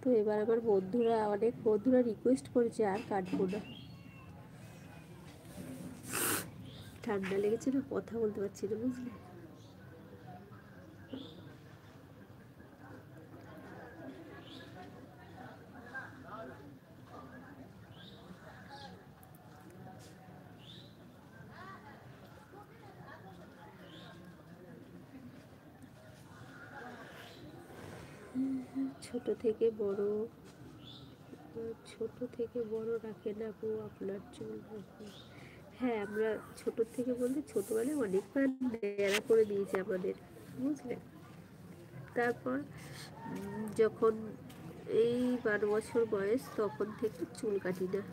তো এবার আমার অনেক বন্ধুরা রিকোয়েস্ট করেছে আর কাটবো না। ঠান্ডা লেগেছে না, কথা বলতে পারছি না, বুঝলে। ছোট থেকে বড় রাখেন আপু আপনার চুল। হ্যাঁ, আমরা ছোট থেকে বলতে ছোটবেলায় অনেকবার ন্যাড়া করে দিয়েছে আমাদের, বুঝলেন। তারপর যখন এই 12 বছর বয়স তখন থেকে চুল কাটি না।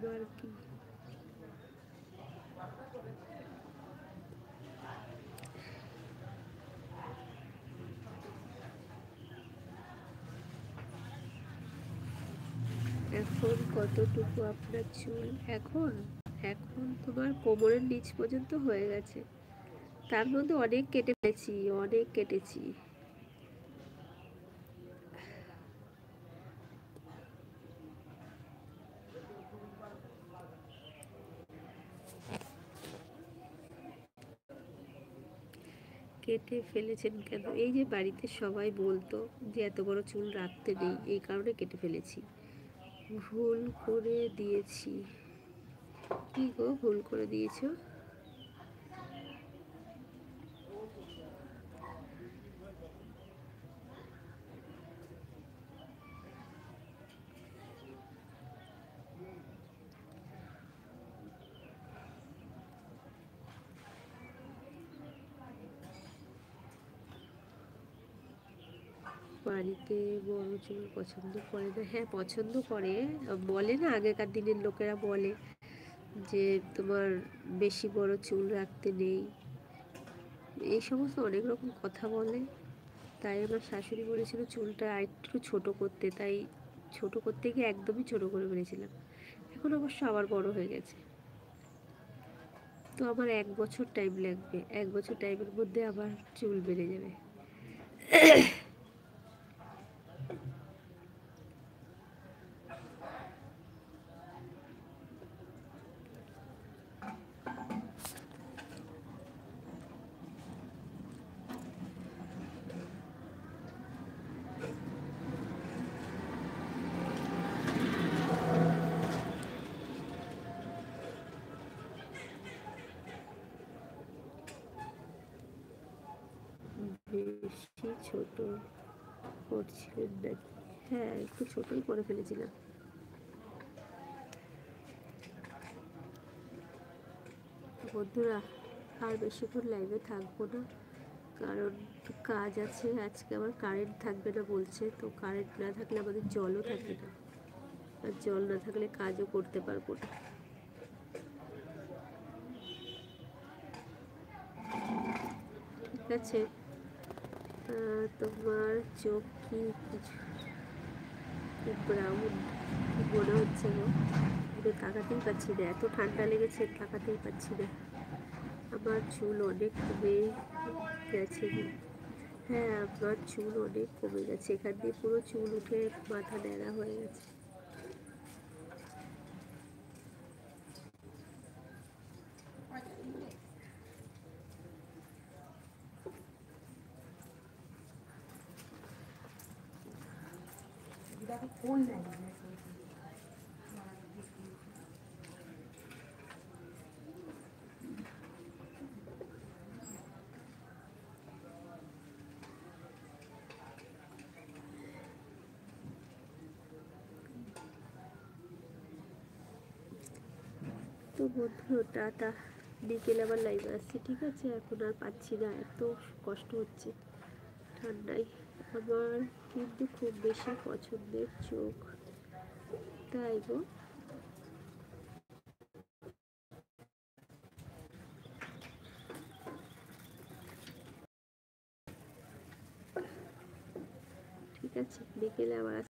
তোমার কি এখন কতটুকু আপনার চুল? এখন এখন তোমার কোমরের নিচ পর্যন্ত হয়ে গেছে। তার মধ্যে অনেক কেটেছি। কেটে ফেলেছেন কেন? এই যে বাড়িতে সবাই বলতো যে এত বড় চুল রাখতে নেই, এই কারণে কেটে ফেলেছি। ভুল করে দিয়েছি। কি গো ভুল করে দিয়েছো? বাড়িতে বড় চুল পছন্দ করে না? হ্যাঁ, পছন্দ করে। বলে না, আগেকার দিনের লোকেরা বলে যে তোমার বেশি বড় চুল রাখতে নেই, এই সমস্ত অনেক রকম কথা বলে। তাই আমার শাশুড়ি বলেছিল চুলটা আরেকটু ছোট করতে, তাই ছোট করতে গিয়ে একদমই ছোট করে ফেলেছিলাম। এখন অবশ্য আবার বড় হয়ে গেছে। তো আমার 1 বছর টাইম লাগবে, 1 বছর টাইমের মধ্যে আবার চুল বেড়ে যাবে। বেশি ছোট করছিলেন নাকি? হ্যাঁ, একটু ছোটই করে ফেলেছিলাম। বন্ধুরা, আর বেশিক্ষণ লাইভে থাকবো না, কারণ কাজ আছে। আজকে আমার কারেন্ট থাকবে না বলছে, তো কারেন্ট না থাকলে আমাদের জলও থাকবে না, আর জল না থাকলে কাজও করতে পারবো না। ঠিক আছে। তোমার চোখ কি ব্রাউন মনে হচ্ছে গো? তাকাতেই পাচ্ছি না, এত ঠান্ডা লেগেছে, তাকাতেই পাচ্ছি না। আমার চুল অনেক কমে গেছে। হ্যাঁ, আমার চুল অনেক কমে গেছে, এখান দিয়ে পুরো চুল উঠে মাথা ন্যাড়া হয়ে গেছে। তো বন্ধু, টাটা, বিকেলে আবার লাইভে আসছি, ঠিক আছে? এখন আর পাচ্ছি না, এত কষ্ট হচ্ছে ঠান্ডায়। আমার কিন্তু খুব বেশি পছন্দের চোখ, তাই গো। ঠিক আছে, বিকেলে আবার